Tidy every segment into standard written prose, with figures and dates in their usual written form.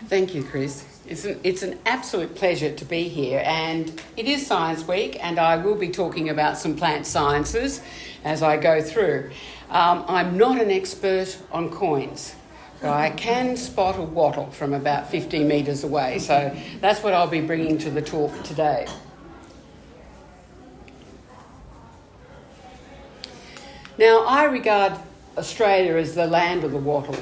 Thank you, Chris. It's an absolute pleasure to be here, and it is Science Week, and I will be talking about some plant sciences as I go through. I'm not an expert on coins, but I can spot a wattle from about 50 metres away, so that's what I'll be bringing to the talk today. Now, I regard Australia as the land of the wattle.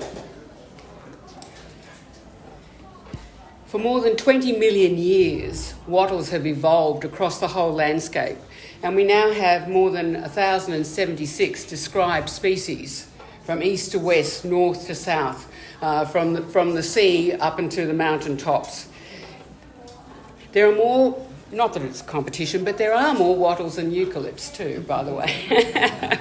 For more than 20 million years, wattles have evolved across the whole landscape, and we now have more than 1,076 described species, from east to west, north to south, from the sea up into the mountain tops. There are more, not that it's competition, but there are more wattles than eucalypts too, by the way.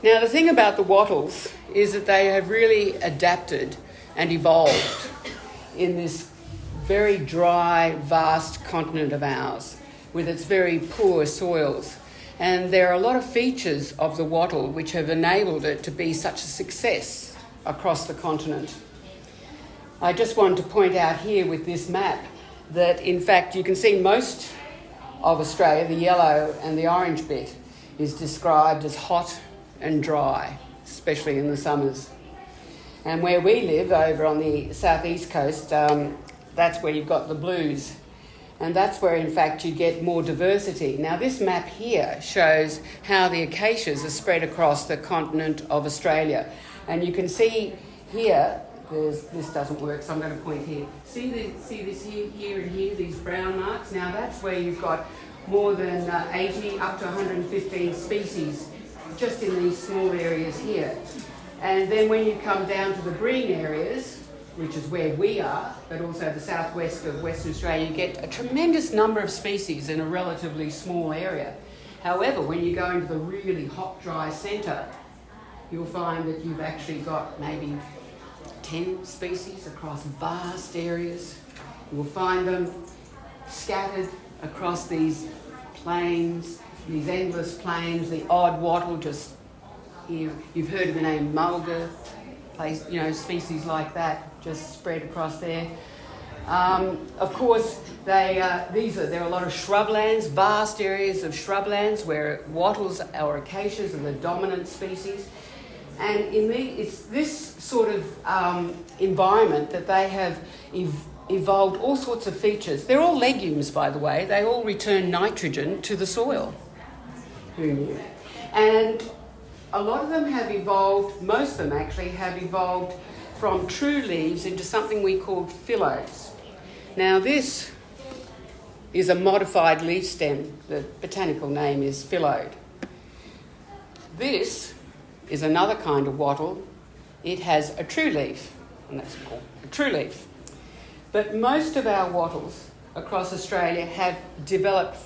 Now, the thing about the wattles is that they have really adapted and evolved in this very dry, vast continent of ours with its very poor soils. And there are a lot of features of the wattle which have enabled it to be such a success across the continent. I just wanted to point out here with this map that, in fact, you can see most of Australia, the yellow and the orange bit, is described as hot and dry, especially in the summers. And where we live, over on the southeast coast, that's where you've got the blues. And that's where, in fact, you get more diversity. Now, this map here shows how the acacias are spread across the continent of Australia. And you can see here, this doesn't work, so I'm going to point here. See this here and here, these brown marks? Now, that's where you've got more than 80 up to 115 species just in these small areas here. And then when you come down to the green areas, which is where we are, but also the southwest of Western Australia, you get a tremendous number of species in a relatively small area. However, when you go into the really hot, dry centre, you'll find that you've actually got maybe 10 species across vast areas. You'll find them scattered across these plains, these endless plains, the odd wattle just here. You've heard of the name mulga, species like that just spread across there. Of course, there are a lot of shrublands, vast areas of shrublands where wattles or acacias are the dominant species. And it's this sort of environment that they have evolved all sorts of features. They're all legumes, by the way. They all return nitrogen to the soil. Who knew? And a lot of them have evolved, most of them actually have evolved from true leaves into something we call phyllodes. Now, this is a modified leaf stem. The botanical name is phyllodes. This is another kind of wattle. It has a true leaf, and that's called a true leaf. But most of our wattles across Australia have developed,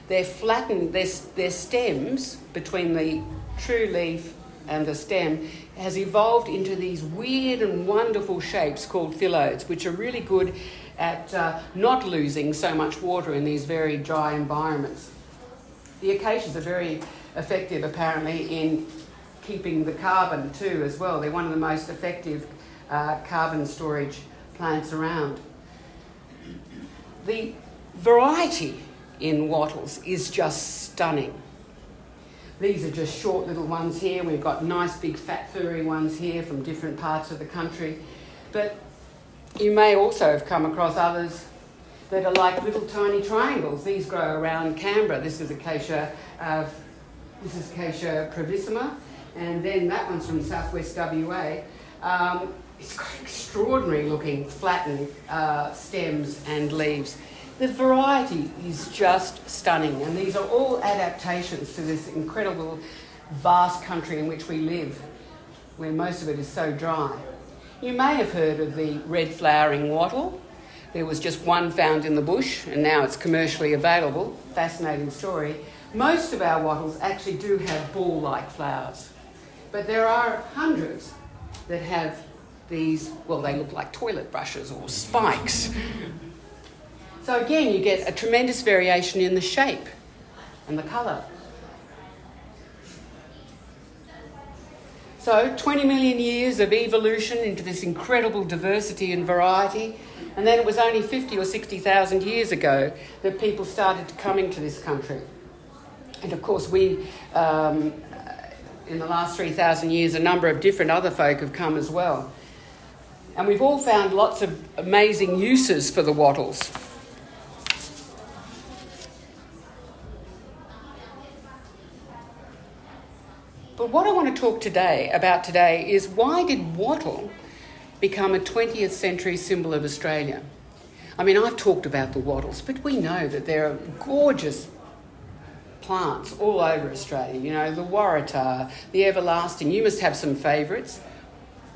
they're flattened, their stems between the true leaf and the stem has evolved into these weird and wonderful shapes called phyllodes, which are really good at not losing so much water in these very dry environments. The acacias are very effective, apparently, in keeping the carbon too as well. They're one of the most effective carbon storage plants around. The variety in wattles is just stunning. These are just short little ones here. We've got nice big fat furry ones here from different parts of the country. But you may also have come across others that are like little tiny triangles. These grow around Canberra. This is acacia pravissima, and then that one's from southwest WA. It's got extraordinary looking flattened stems and leaves. The variety is just stunning, and these are all adaptations to this incredible vast country in which we live, where most of it is so dry. You may have heard of the red flowering wattle. There was just one found in the bush, and now it's commercially available. Fascinating story. Most of our wattles actually do have ball-like flowers, but there are hundreds that have these, well, they look like toilet brushes or spikes. So again, you get a tremendous variation in the shape and the colour. So 20 million years of evolution into this incredible diversity and variety. And then it was only 50 or 60,000 years ago that people started coming to this country. And of course we, in the last 3,000 years, a number of different other folk have come as well. And we've all found lots of amazing uses for the wattles. But what I want to talk about today is, why did wattle become a 20th century symbol of Australia? I mean, I've talked about the wattles, but we know that there are gorgeous plants all over Australia. You know, the waratah, the everlasting. You must have some favourites.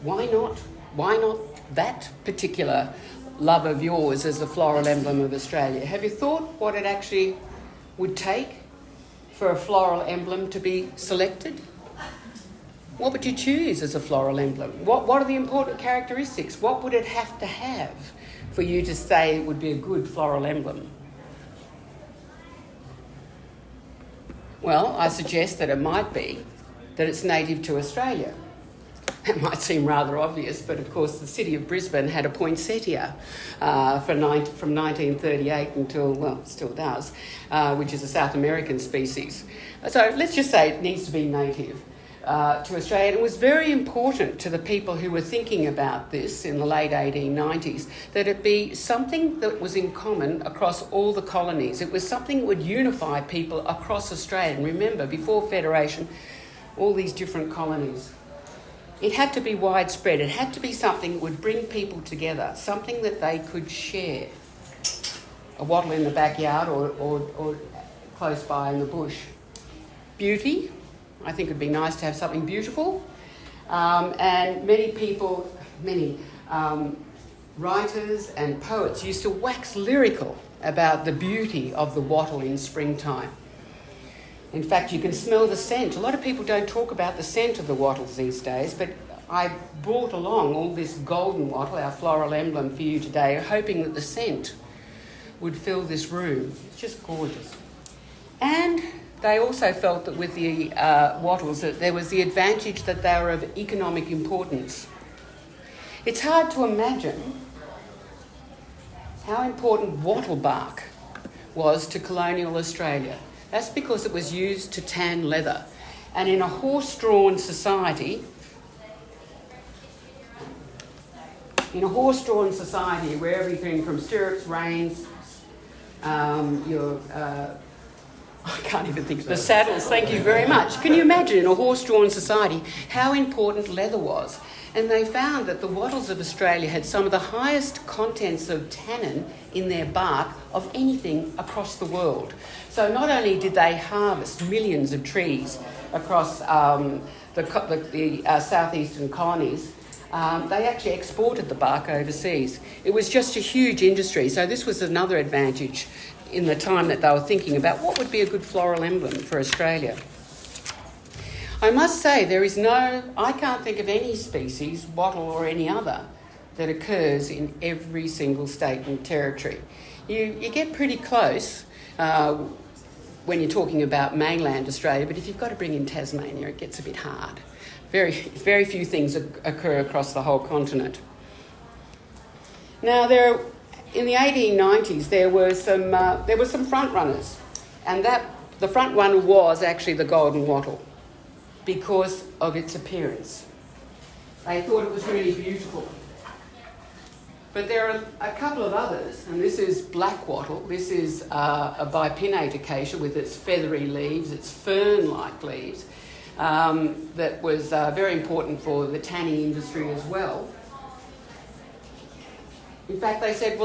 Why not? Why not that particular love of yours as the floral emblem of Australia? Have you thought what it actually would take for a floral emblem to be selected? What would you choose as a floral emblem? What are the important characteristics? What would it have to have for you to say it would be a good floral emblem? Well, I suggest that it might be that it's native to Australia. It might seem rather obvious, but of course the city of Brisbane had a poinsettia from 1938 until, well, it still does, which is a South American species. So let's just say it needs to be native to Australia. And it was very important to the people who were thinking about this in the late 1890s that it be something that was in common across all the colonies. It was something that would unify people across Australia. And remember, before Federation, all these different colonies. It had to be widespread. It had to be something that would bring people together, something that they could share. A wattle in the backyard or close by in the bush. Beauty. I think it'd be nice to have something beautiful. And many writers and poets used to wax lyrical about the beauty of the wattle in springtime. In fact, you can smell the scent. A lot of people don't talk about the scent of the wattles these days, but I brought along all this golden wattle, our floral emblem, for you today, hoping that the scent would fill this room. It's just gorgeous. And they also felt that with the wattles that there was the advantage that they were of economic importance. It's hard to imagine how important wattle bark was to colonial Australia. That's because it was used to tan leather. And in a horse-drawn society, where everything from stirrups, reins, I can't even think of the saddles, thank you very much. Can you imagine in a horse-drawn society how important leather was? And they found that the wattles of Australia had some of the highest contents of tannin in their bark of anything across the world. So not only did they harvest millions of trees across the southeastern colonies, they actually exported the bark overseas. It was just a huge industry. So this was another advantage in the time that they were thinking about what would be a good floral emblem for Australia. I must say I can't think of any species, wattle or any other, that occurs in every single state and territory. You get pretty close when you're talking about mainland Australia, but if you've got to bring in Tasmania, it gets a bit hard. Very, very few things occur across the whole continent. Now, in the 1890s, there were some front runners, and the front runner was actually the golden wattle, because of its appearance. They thought it was really beautiful. But there are a couple of others, and this is black wattle. This is a bipinnate acacia with its feathery leaves, its fern-like leaves, that was very important for the tanning industry as well. In fact, they said,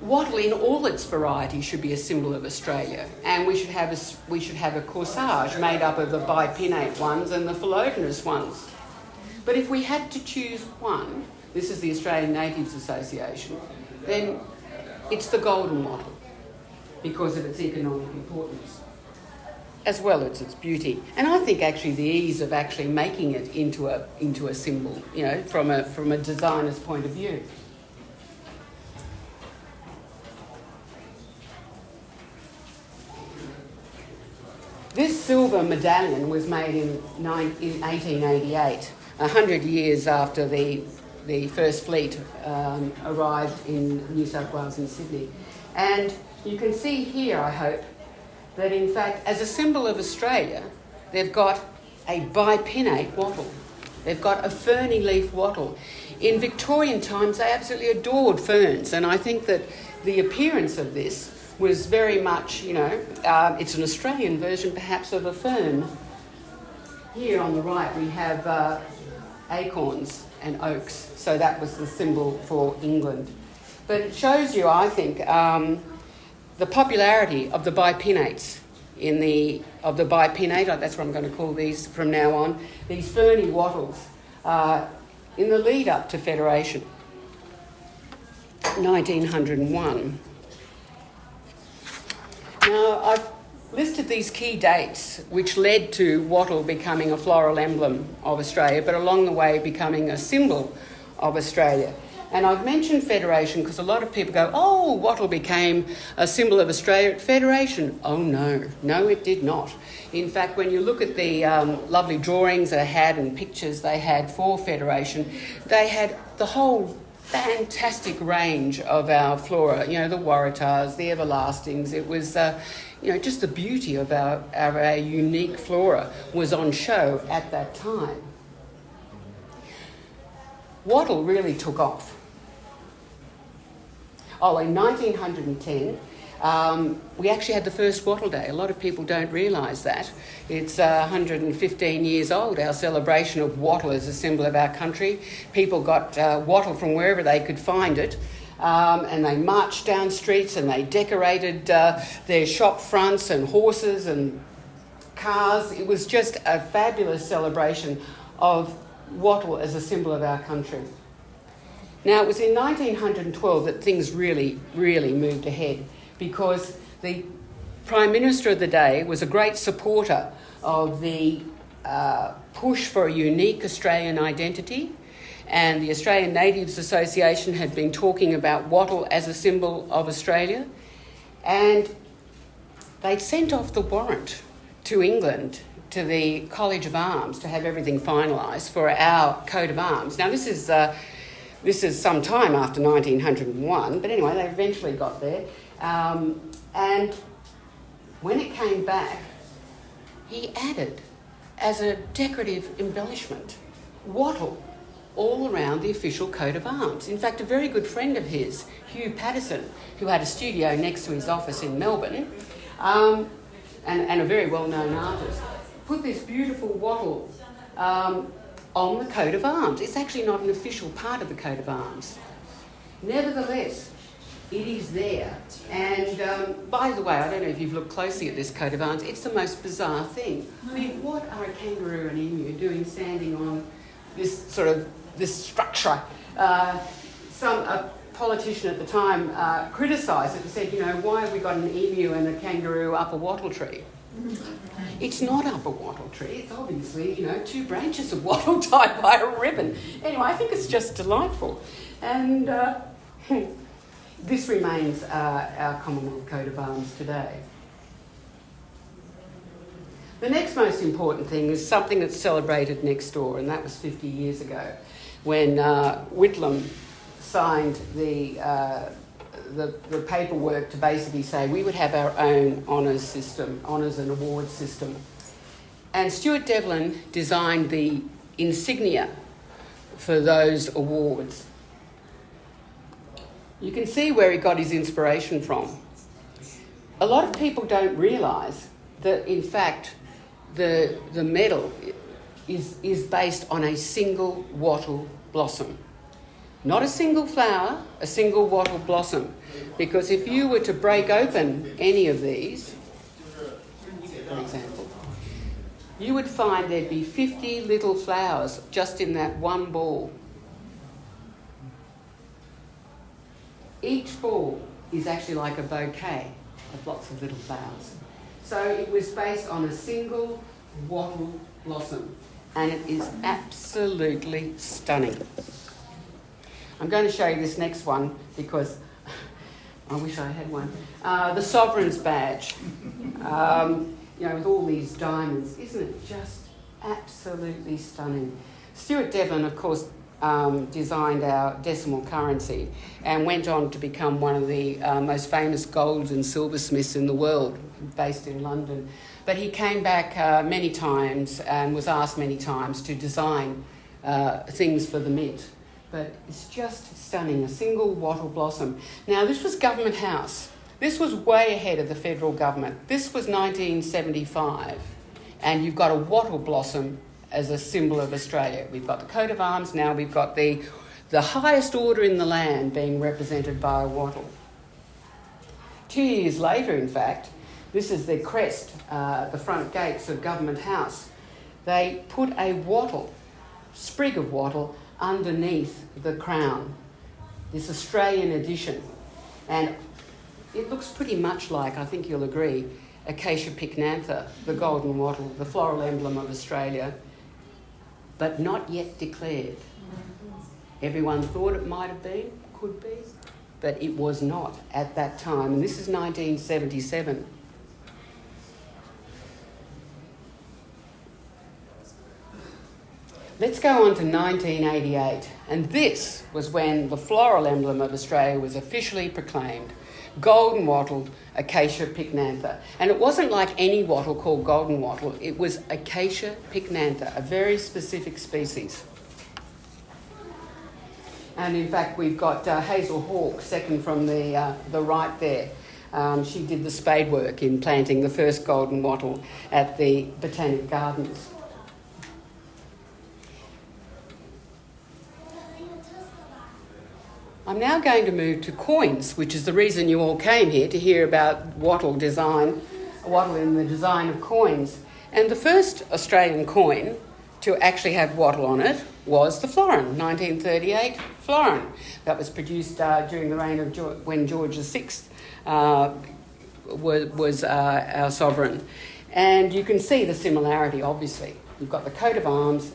wattle in all its varieties should be a symbol of Australia, and we should have a corsage made up of the bipinnate ones and the phyllogenous ones. But if we had to choose one, this is the Australian Natives Association, then it's the golden wattle because of its economic importance, as well as its beauty. And I think actually the ease of actually making it into a symbol, from a designer's point of view. This silver medallion was made in 1888, 100 years after the first fleet arrived in New South Wales and Sydney. And you can see here, I hope, that in fact, as a symbol of Australia, they've got a bipinnate wattle. They've got a ferny leaf wattle. In Victorian times, they absolutely adored ferns, and I think that the appearance of this was very much, it's an Australian version perhaps of a fern. Here on the right we have acorns and oaks, so that was the symbol for England. But it shows you, I think, the popularity of the bipinnates of the bipinnate, that's what I'm going to call these from now on, these ferny wattles, in the lead up to Federation, 1901. Now, I've listed these key dates which led to wattle becoming a floral emblem of Australia, but along the way becoming a symbol of Australia. And I've mentioned Federation because a lot of people go, oh, wattle became a symbol of Australia at Federation. Oh, no, it did not. In fact, when you look at the lovely drawings they had and pictures they had for Federation, they had the whole fantastic range of our flora, the waratahs, the everlastings. It was, just the beauty of our unique flora was on show at that time. Wattle really took off. In 1910, we actually had the first Wattle Day. A lot of people don't realise that. It's 115 years old, our celebration of wattle as a symbol of our country. People got wattle from wherever they could find it, and they marched down streets and they decorated their shop fronts and horses and cars. It was just a fabulous celebration of wattle as a symbol of our country. Now, it was in 1912 that things really, really moved ahead, because the Prime Minister of the day was a great supporter of the push for a unique Australian identity, and the Australian Natives Association had been talking about wattle as a symbol of Australia, and they'd sent off the warrant to England, to the College of Arms, to have everything finalised for our coat of arms. Now, this is some time after 1901, but anyway, they eventually got there. And when it came back, he added, as a decorative embellishment, wattle all around the official coat of arms. In fact, a very good friend of his, Hugh Patterson, who had a studio next to his office in Melbourne, and a very well-known artist, put this beautiful wattle on the coat of arms. It's actually not an official part of the coat of arms. Nevertheless, it is there. And by the way, I don't know if you've looked closely at this coat of arms, it's the most bizarre thing. I mean, what are a kangaroo and emu doing standing on this structure? A politician at the time criticised it and said, why have we got an emu and a kangaroo up a wattle tree? It's not up a wattle tree, it's obviously, two branches of wattle tied by a ribbon. Anyway, I think it's just delightful. And this remains our Commonwealth coat of arms today. The next most important thing is something that's celebrated next door, and that was 50 years ago, when Whitlam signed the paperwork to basically say we would have our own honours and awards system. And Stuart Devlin designed the insignia for those awards. You can see where he got his inspiration from. A lot of people don't realise that, in fact, the medal is based on a single wattle blossom. Not a single flower, a single wattle blossom. Because if you were to break open any of these, for example, you would find there'd be 50 little flowers just in that one ball. Each ball is actually like a bouquet of lots of little flowers. So it was based on a single wattle blossom, and it is absolutely stunning. I'm going to show you this next one because I wish I had one. The Sovereign's Badge. you know, with all these diamonds. Isn't it just absolutely stunning? Stuart Devlin, of course, designed our decimal currency and went on to become one of the most famous gold and silversmiths in the world, based in London. But he came back many times and was asked many times to design things for the mint. But it's just stunning, a single wattle blossom. Now, this was Government House. This was way ahead of the federal government. This was 1975, and you've got a wattle blossom as a symbol of Australia. We've got the coat of arms now, we've got the highest order in the land being represented by a wattle. 2 years later, in fact, this is the crest, the front gates of Government House. They put a wattle, sprig of wattle, underneath the crown, this Australian edition. And it looks pretty much like, I think you'll agree, acacia pycnantha, the golden wattle, the floral emblem of Australia, but not yet declared. Everyone thought it might have been, could be, but it was not at that time. And this is 1977. Let's go on to 1988, and this was when the floral emblem of Australia was officially proclaimed, golden wattled acacia pycnantha. And it wasn't like any wattle called golden wattle, it was acacia pycnantha, a very specific species. And in fact, we've got Hazel Hawke, second from the right there. She did the spade work in planting the first golden wattle at the Botanic Gardens. I'm now going to move to coins, which is the reason you all came here, to hear about wattle design, wattle in the design of coins. And the first Australian coin to actually have wattle on it was the florin, 1938 florin. That was produced during the reign of when George VI was our sovereign. And you can see the similarity, obviously. You've got the coat of arms.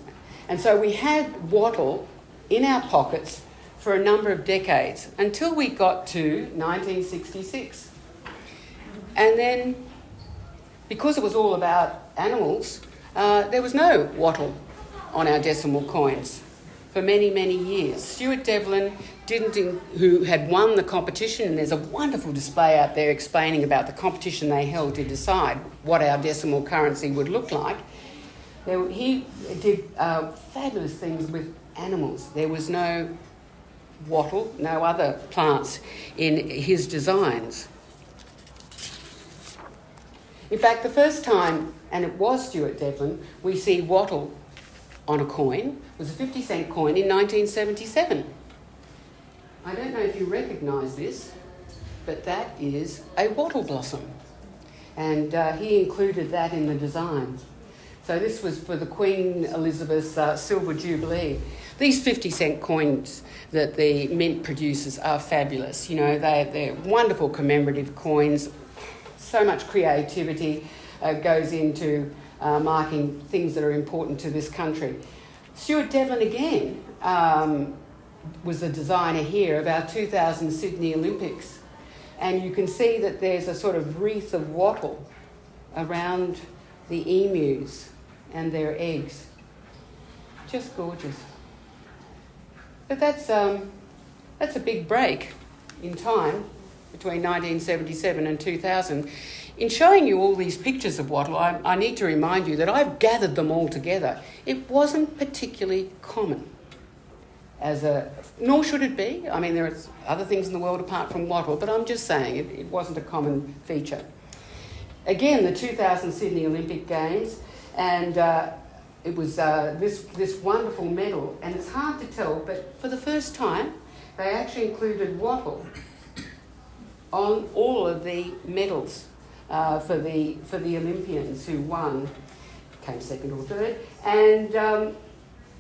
And so we had wattle in our pockets for a number of decades until we got to 1966. And then, because it was all about animals, there was no wattle on our decimal coins for many, many years. Stuart Devlin, who had won the competition, and there's a wonderful display out there explaining about the competition they held to decide what our decimal currency would look like. He did fabulous things with animals. There was no wattle, no other plants in his designs. In fact, the first time, and it was Stuart Devlin, we see wattle on a coin was a 50-cent coin in 1977. I don't know if you recognise this, but that is a wattle blossom. And he included that in the design. So this was for the Queen Elizabeth's Silver Jubilee. These 50-cent coins that the mint produces are fabulous. You know, they're wonderful commemorative coins. So much creativity goes into marking things that are important to this country. Stuart Devlin again was the designer here of our 2000 Sydney Olympics. And you can see that there's a sort of wreath of wattle around the emus and their eggs. Just gorgeous. But that's a big break in time between 1977 and 2000. In showing you all these pictures of wattle, I need to remind you that I've gathered them all together. It wasn't particularly common, nor should it be. I mean, there are other things in the world apart from wattle, but I'm just saying it wasn't a common feature. Again, the 2000 Sydney Olympic Games, and it was this wonderful medal, and it's hard to tell, but for the first time, they actually included wattle on all of the medals for the Olympians who won, came second or third. And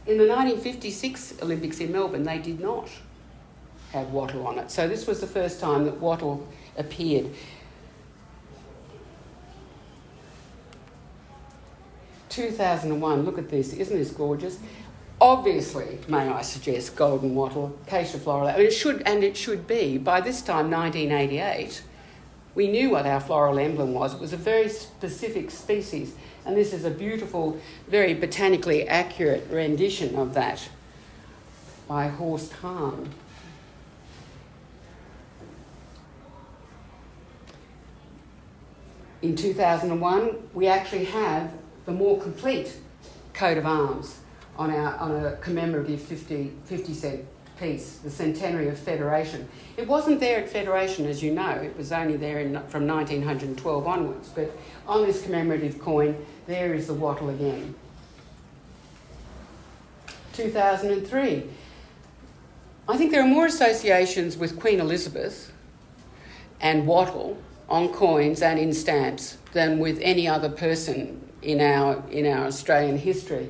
in the 1956 Olympics in Melbourne, they did not have wattle on it. So this was the first time that wattle appeared. 2001, look at this, isn't this gorgeous? Obviously, may I suggest, golden wattle, acacia floral. I mean, it should be. By this time, 1988, We knew what our floral emblem was. It was a very specific species, and this is a beautiful, very botanically accurate rendition of that by Horst Hahn. In 2001, we actually have the more complete coat of arms on a commemorative 50-cent piece, the centenary of Federation. It wasn't there at Federation, as you know. It was only there from 1912 onwards. But on this commemorative coin, there is the wattle again. 2003. I think there are more associations with Queen Elizabeth and wattle on coins and in stamps than with any other person in our Australian history.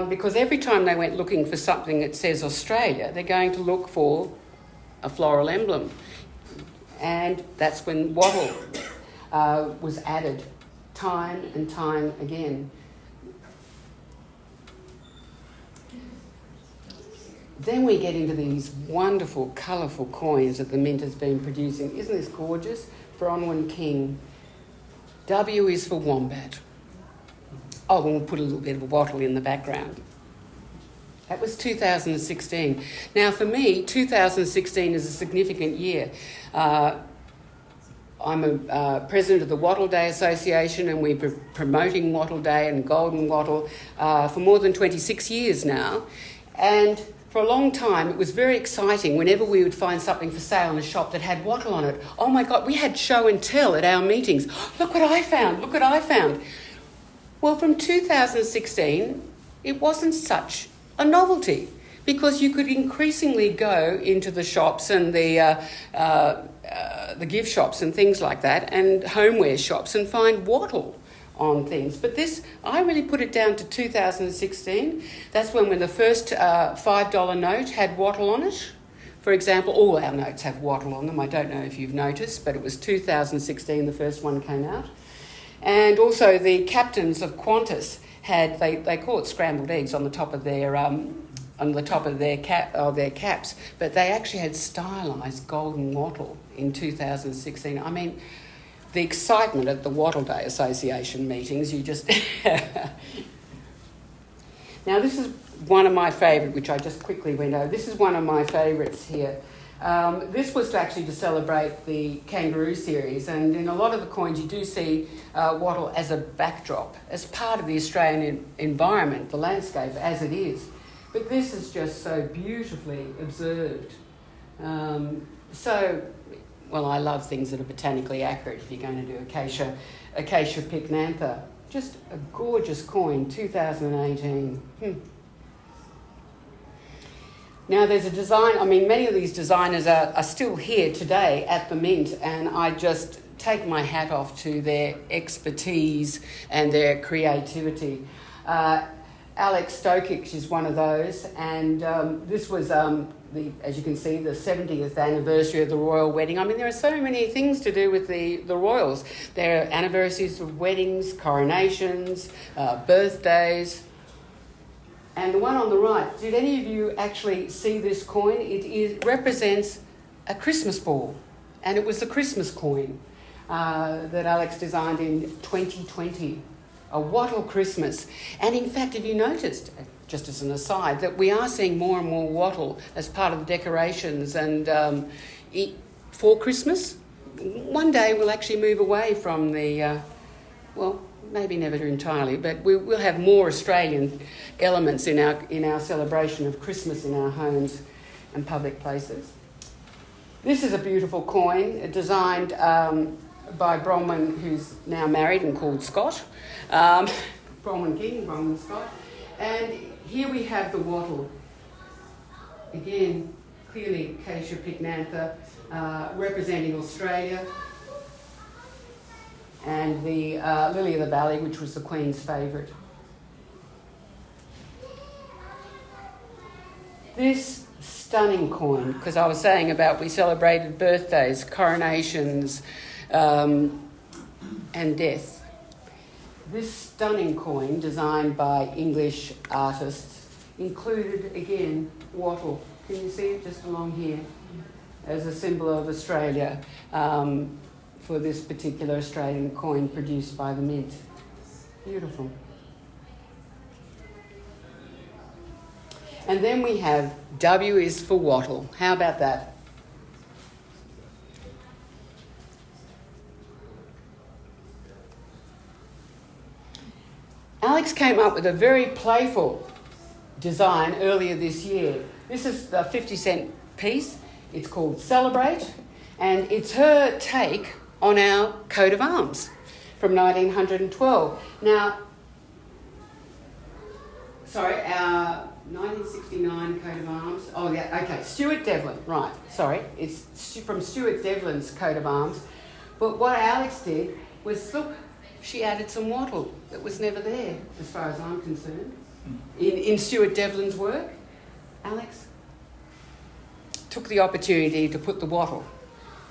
Because every time they went looking for something that says Australia, they're going to look for a floral emblem. And that's when wattle was added time and time again. Then we get into these wonderful, colourful coins that the Mint has been producing. Isn't this gorgeous? Bronwyn King. W is for wombat. Oh, and we'll put a little bit of a wattle in the background. That was 2016. Now, for me, 2016 is a significant year. I'm a president of the Wattle Day Association, and we've been promoting Wattle Day and Golden Wattle for more than 26 years now. And for a long time, it was very exciting whenever we would find something for sale in a shop that had wattle on it. Oh my God, we had show and tell at our meetings. Look what I found, look what I found. Well, from 2016, it wasn't such a novelty because you could increasingly go into the shops and the gift shops and things like that and homeware shops and find wattle on things. But this, I really put it down to 2016. That's when the first $5 note had wattle on it. For example, all our notes have wattle on them. I don't know if you've noticed, but it was 2016 the first one came out. And also the captains of Qantas had, they call it scrambled eggs on the top of their caps, but they actually had stylised golden wattle in 2016. I mean, the excitement at the Wattle Day Association meetings, you just... Now, this is one of my favourite, which I just quickly went over. This is one of my favourites here. This was actually to celebrate the kangaroo series, and in a lot of the coins you do see wattle as a backdrop, as part of the Australian environment, the landscape as it is. But this is just so beautifully observed. Well, I love things that are botanically accurate if you're going to do acacia pycnantha. Just a gorgeous coin, 2018. Now, there's a design, I mean, many of these designers are still here today at the Mint, and I just take my hat off to their expertise and their creativity. Alex Stokic is one of those, and this was, as you can see, the 70th anniversary of the royal wedding. I mean, there are so many things to do with the royals. There are anniversaries of weddings, coronations, birthdays. And the one on the right, did any of you actually see this coin? It represents a Christmas ball, and it was the Christmas coin that Alex designed in 2020, a wattle Christmas. And in fact, have you noticed, just as an aside, that we are seeing more and more wattle as part of the decorations and for Christmas? One day we'll actually move away from the, maybe never entirely, but we'll have more Australian elements in our celebration of Christmas in our homes and public places. This is a beautiful coin designed by Bronwyn, who's now married and called Scott. Bronwyn King, Bronwyn Scott. And here we have the wattle. Again, clearly acacia pycnantha, representing Australia. And the lily of the valley, which was the Queen's favourite. This stunning coin, because I was saying about we celebrated birthdays, coronations, and death. This stunning coin, designed by English artists, included, again, wattle. Can you see it just along here? As a symbol of Australia. for this particular Australian coin produced by the Mint. Beautiful. And then we have W is for wattle. How about that? Alex came up with a very playful design earlier this year. This is the 50-cent piece. It's called Celebrate, and it's her take on our coat of arms from 1912. Now, our 1969 coat of arms. Oh, yeah, okay, Stuart Devlin, right, sorry. It's from Stuart Devlin's coat of arms. But what Alex did was, look, she added some wattle that was never there, as far as I'm concerned, in Stuart Devlin's work. Alex took the opportunity to put the wattle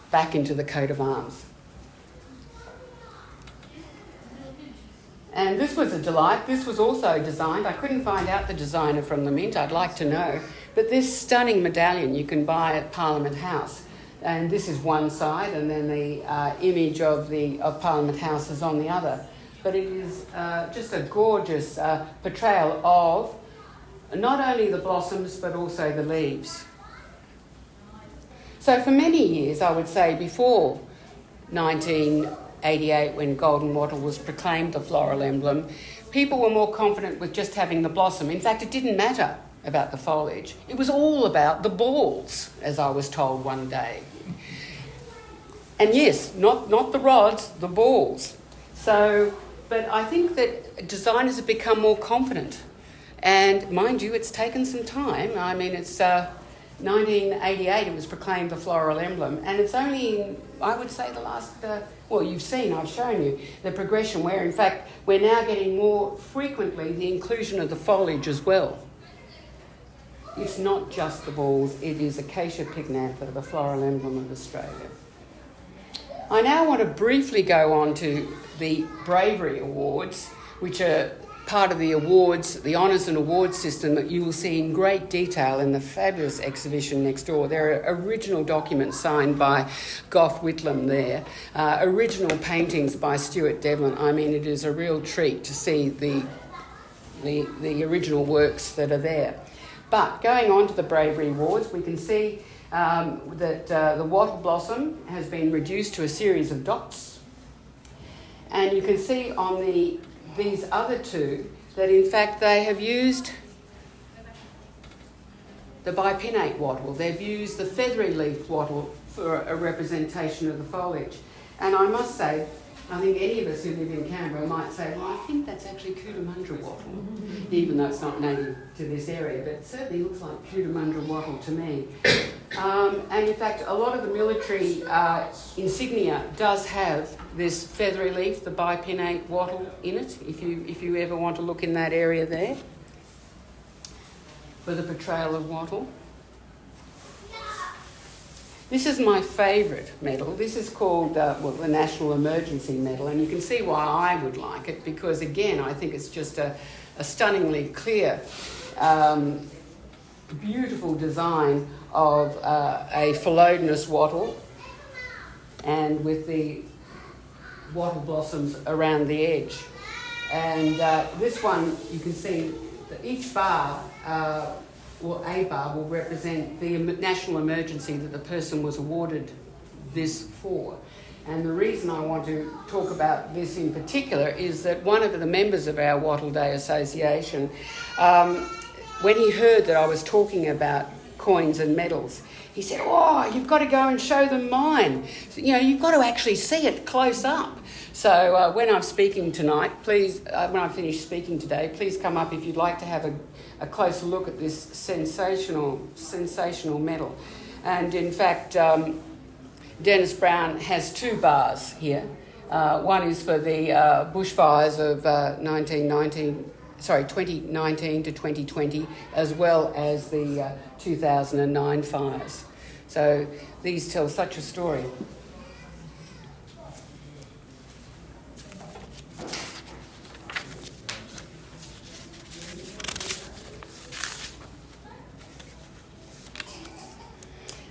back into the coat of arms. And this was a delight. This was also designed. I couldn't find out the designer from the Mint. I'd like to know. But this stunning medallion you can buy at Parliament House. And this is one side, and then the image of Parliament House is on the other. But it is just a gorgeous portrayal of not only the blossoms, but also the leaves. So for many years, I would say before 1988, when golden wattle was proclaimed the floral emblem, people were more confident with just having the blossom. In fact, it didn't matter about the foliage. It was all about the balls, as I was told one day. And yes, not the rods, the balls. So, but I think that designers have become more confident. And mind you, it's taken some time. I mean, it's 1988, it was proclaimed the floral emblem. And it's only in, I would say, the last, you've seen, I've shown you, the progression where, in fact, we're now getting more frequently the inclusion of the foliage as well. It's not just the balls, it is Acacia pycnantha, the floral emblem of Australia. I now want to briefly go on to the Bravery Awards, which are part of the awards, the honours and awards system that you will see in great detail in the fabulous exhibition next door. There are original documents signed by Gough Whitlam there, original paintings by Stuart Devlin. I mean, it is a real treat to see the original works that are there. But going on to the Bravery Awards, we can see that the wattle blossom has been reduced to a series of dots. And you can see on these other two that in fact they have used the bipinnate wattle. They've used the feathery leaf wattle for a representation of the foliage. And I must say, I think any of us who live in Canberra might say, well, I think that's actually Cootamundra wattle, even though it's not native to this area, but it certainly looks like Cootamundra wattle to me. And in fact, a lot of the military insignia does have this feathery leaf, the bipinnate wattle, in it, if you ever want to look in that area there, for the portrayal of wattle. This is my favourite medal. This is called the National Emergency Medal, and you can see why I would like it, because again, I think it's just a stunningly clear, beautiful design of a phyllodenous wattle, and with the wattle blossoms around the edge. And this one, you can see that each bar a bar will represent the national emergency that the person was awarded this for. And the reason I want to talk about this in particular is that one of the members of our Wattle Day Association, when he heard that I was talking about coins and medals, he said, "Oh, you've got to go and show them mine. So, you've got to actually see it close up." So when I'm speaking tonight, please, when I finish speaking today, please come up if you'd like to have a closer look at this sensational medal. And in fact, Dennis Brown has two bars here. One is for the bushfires of 2019 to 2020, as well as the 2009 fires. So these tell such a story.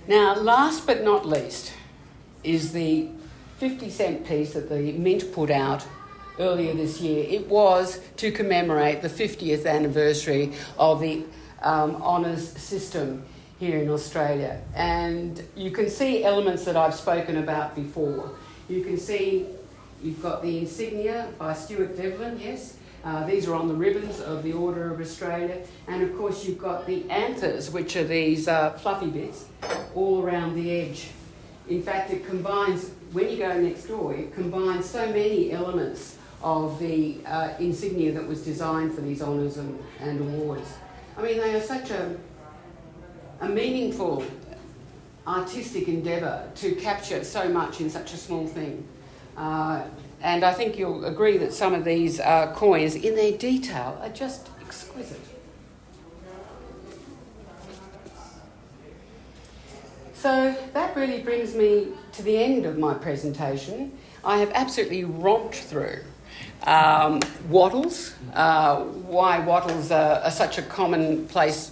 Now, last but not least is the 50-cent piece that the Mint put out earlier this year. It was to commemorate the 50th anniversary of the honours system here in Australia. And you can see elements that I've spoken about before. You can see you've got the insignia by Stuart Devlin, yes. These are on the ribbons of the Order of Australia. And of course you've got the anthers, which are these fluffy bits all around the edge. In fact, it combines, when you go next door, it combines so many elements of the insignia that was designed for these honours and awards. I mean, they are such a meaningful artistic endeavour to capture so much in such a small thing. And I think you'll agree that some of these coins, in their detail, are just exquisite. So that really brings me to the end of my presentation. I have absolutely romped through wattles, why wattles are such a commonplace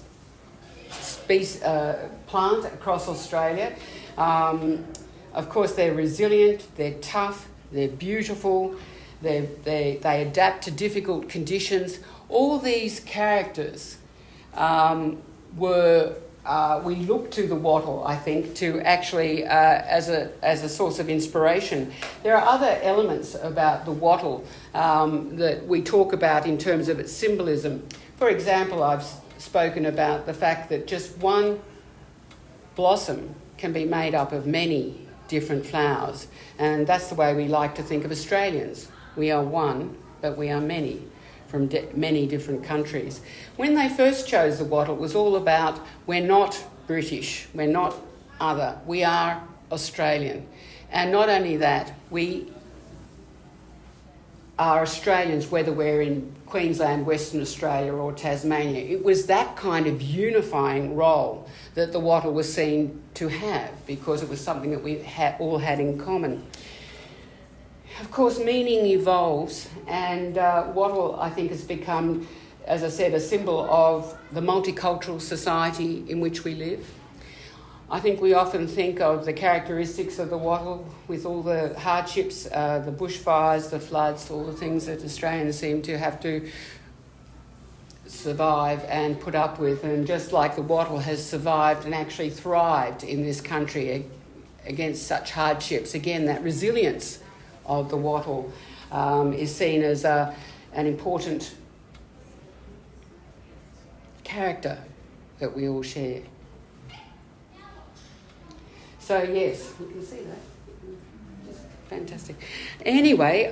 plant across Australia. Of course, they're resilient, they're tough, they're beautiful, they adapt to difficult conditions. All these characters we look to the wattle, I think, to actually as a source of inspiration. There are other elements about the wattle that we talk about in terms of its symbolism. For example, I've spoken about the fact that just one blossom can be made up of many different flowers, and that's the way we like to think of Australians. We are one, but we are many, from many different countries. When they first chose the wattle, it was all about, we're not British, we're not other, we are Australian. And not only that, we are Australians whether we're in Queensland, Western Australia or Tasmania. It was that kind of unifying role that the wattle was seen to have, because it was something that we all had in common. Of course, meaning evolves, and wattle, I think, has become, as I said, a symbol of the multicultural society in which we live. I think we often think of the characteristics of the wattle with all the hardships, the bushfires, the floods, all the things that Australians seem to have to survive and put up with. And just like the wattle has survived and actually thrived in this country against such hardships, again, that resilience of the wattle is seen as an important character that we all share. So yes, you can see that. Just fantastic. Anyway,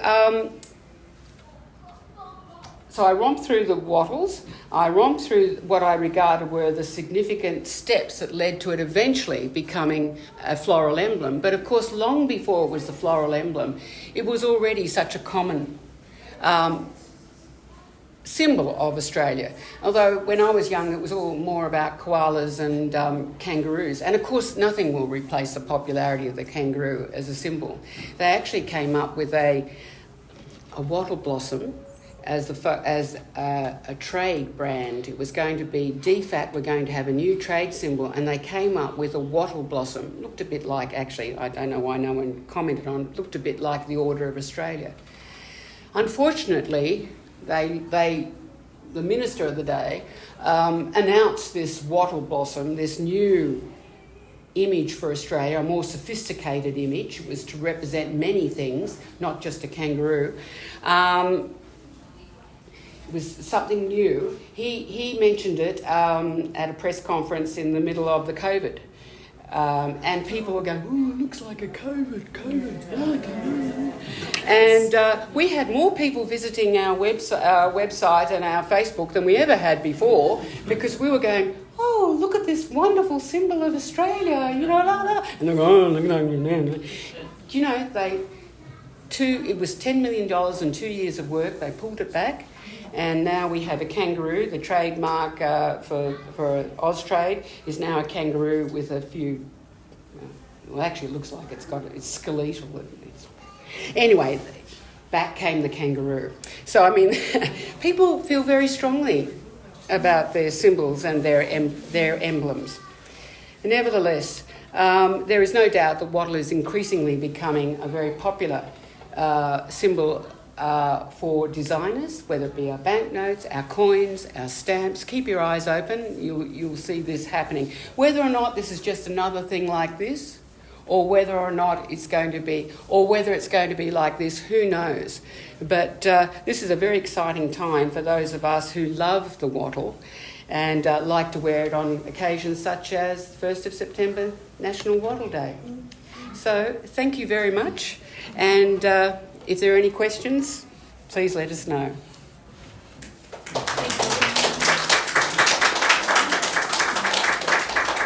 so I romped through the wattles. I romped through what I regarded were the significant steps that led to it eventually becoming a floral emblem. But of course, long before it was the floral emblem, it was already such a common symbol of Australia. Although when I was young, it was all more about koalas and kangaroos. And of course, nothing will replace the popularity of the kangaroo as a symbol. They actually came up with a wattle blossom as a trade brand. It was going to be DFAT, we're going to have a new trade symbol, and they came up with a wattle blossom. Looked a bit like, actually, I don't know why no one commented on it, looked a bit like the Order of Australia. Unfortunately, the minister of the day announced this wattle blossom, this new image for Australia, a more sophisticated image. It was to represent many things, not just a kangaroo. It was something new. He mentioned it at a press conference in the middle of the COVID. And people were going, ooh, it looks like a COVID. And we had more people visiting our website and our Facebook than we ever had before, because we were going, oh, look at this wonderful symbol of Australia, you know, la la. And they're going, oh, do you know, it was $10 million and 2 years of work. They pulled it back. And now we have a kangaroo. The trademark for Austrade is now a kangaroo with a few. Well, actually, it looks like it's skeletal. Anyway, back came the kangaroo. So I mean, people feel very strongly about their symbols and their emblems. Nevertheless, There is no doubt that wattle is increasingly becoming a very popular symbol for designers, whether it be our banknotes, our coins, our stamps. Keep your eyes open, you'll see this happening. Whether or not this is just another thing like this, or whether or not it's going to be, or whether it's going to be like this, who knows. But this is a very exciting time for those of us who love the wattle and like to wear it on occasions such as 1st of September, National Wattle Day. So thank you very much, and if there are any questions, please let us know.